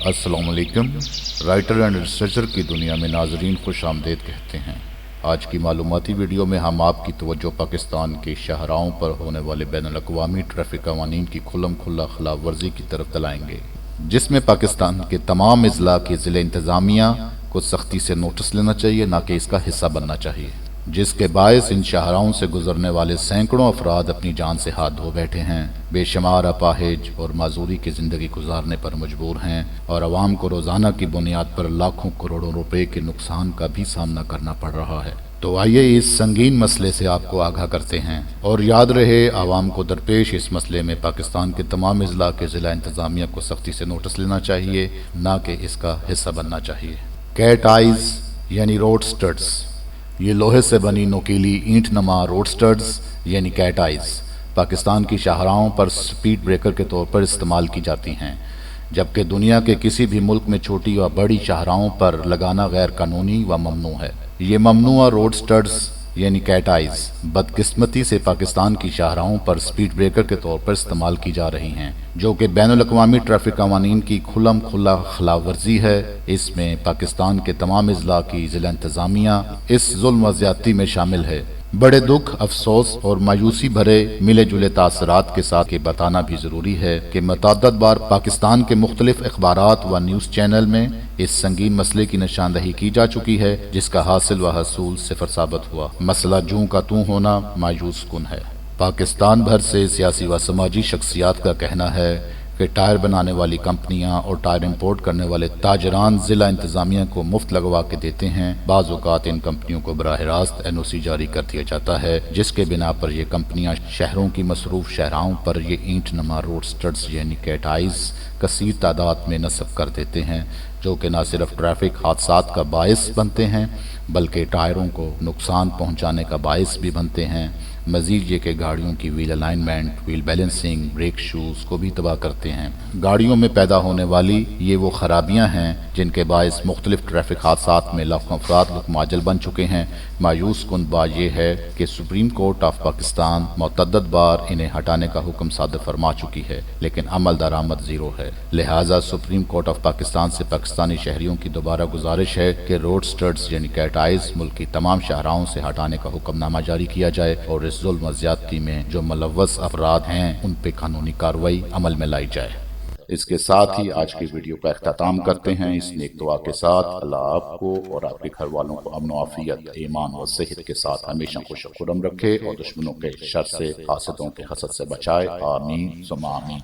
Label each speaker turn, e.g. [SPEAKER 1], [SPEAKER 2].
[SPEAKER 1] अस्सलाम वालेकुम। Writer and researcher की दुनिया में नाजरीन खुश आमदेद कहते हैं। आज की मालूमाती वीडियो में हम आपकी तवज्जो पाकिस्तान के शाहराहों पर होने वाले बैनुल-अक़वामी ट्रैफिक कवानीन की खुल्लम खुल्ला खिलाफ वर्जी की तरफ दिलाएंगे, जिसमें पाकिस्तान के तमाम अजला की ज़िला इंतज़ामिया को सख्ती से नोटिस लेना चाहिए, ना कि इसका हिस्सा बनना चाहिए, जिसके बायस इन शाहराहों से गुजरने वाले सैकड़ों अफराद अपनी जान से हाथ धो बैठे हैं, बेशुमार अपाहिज और माजूरी की ज़िंदगी गुजारने पर मजबूर हैं और आवाम को रोज़ाना की बुनियाद पर लाखों करोड़ों रुपए के नुकसान का भी सामना करना पड़ रहा है। तो आइए इस संगीन मसले से आपको आगाह करते हैं, और याद रहे आवाम को दरपेश इस मसले में पाकिस्तान के तमाम अजला के ज़िला इंतज़ामिया को सख्ती से नोटिस लेना चाहिए, ना कि इसका हिस्सा बनना चाहिए। कैट आइज़ यानी रोड स्टड्स, ये लोहे से बनी नोकीली ईंट नमा रोड स्टड्स यानी कैट आइज़ पाकिस्तान की शाहराहों पर स्पीड ब्रेकर के तौर पर इस्तेमाल की जाती हैं, जबकि दुनिया के किसी भी मुल्क में छोटी व बड़ी शाहराहों पर लगाना गैर कानूनी व ममनू है। ये ममनुआ रोड स्टड्स यानी कैट आइज़ बदकिस्मती से पाकिस्तान की शाहराहों पर स्पीड ब्रेकर के तौर पर इस्तेमाल की जा रही हैं, जो कि बैनुल-अक़वामी ट्रैफिक कवानीन की खुल्लम खुल्ला खिलाफ वर्जी है। इसमें पाकिस्तान के तमाम अजला की ज़िला इंतज़ामिया इस जुल्म व ज़्यादती में शामिल है। बड़े दुख, अफसोस और मायूसी भरे मिले जुले तासरात के साथ ये बताना भी ज़रूरी है कि मुतअद्दिद बार पाकिस्तान के मुख्तलिफ अखबारात व न्यूज़ चैनल में इस संगीन मसले की निशानदही की जा चुकी है, जिसका हासिल व हसूल सिफर साबित हुआ। मसला जूं का तू होना मायूस कुन है। पाकिस्तान भर से सियासी व समाजी शख्सियात का कहना है कि टायर बनाने वाली कंपनियां और टायर इंपोर्ट करने वाले ताजरान ज़िला इंतज़ामिया को मुफ्त लगवा के देते हैं। बाज़ औक़ात इन कंपनियों को बराह रास्त NOC जारी कर दिया जाता है, जिसके बिना पर ये कंपनियां शहरों की मसरूफ़ शहराहों पर ये ईंट नमा रोड स्टड्स यानी कैट आइज़ कसीर तादाद में नस्ब कर देते हैं, जो कि न सिर्फ ट्रैफिक हादसात का बायस बनते हैं बल्कि टायरों को नुकसान पहुँचाने का बायस भी बनते हैं। मज़ीद ये कि गाड़ियों की wheel alignment, wheel balancing, brake shoes को भी तबाह करते हैं। गाड़ियों में पैदा होने वाली ये वो खराबियां हैं जिनके बायस मुख्तलिफ ट्रैफिक हादसात में लाखों अफराद मुतमाजल बन चुके हैं। मायूस कुन बात यह है कि सुप्रीम कोर्ट ऑफ पाकिस्तान मुतअद्दिद बार इन्हें हटाने का हुक्म सादर फरमा चुकी है, लेकिन अमल दरामद ज़ीरो है। लिहाजा सुप्रीम कोर्ट ऑफ पाकिस्तान से पाकिस्तानी शहरियों की दोबारा गुजारिश है कि रोड स्टड्स यानी कैट आइज़ मुल्क की तमाम शाहराहों से हटाने का हुक्मनामा जारी किया जाए और इस जुल्म ज़्यादती में जो मुलव्वस अफराद हैं उन पे कानूनी कार्रवाई अमल में लाई जाए। इसके साथ ही आज की वीडियो का इख्तिताम करते हैं इस नेक दुआ के साथ। अल्लाह आपको और आपके घर वालों को अमन व आफियत, ईमान व सेहत के साथ हमेशा खुश खुर्रम रखे और दुश्मनों के शर से, हासदों के हसद से बचाए। आमीन सुम्मा आमीन।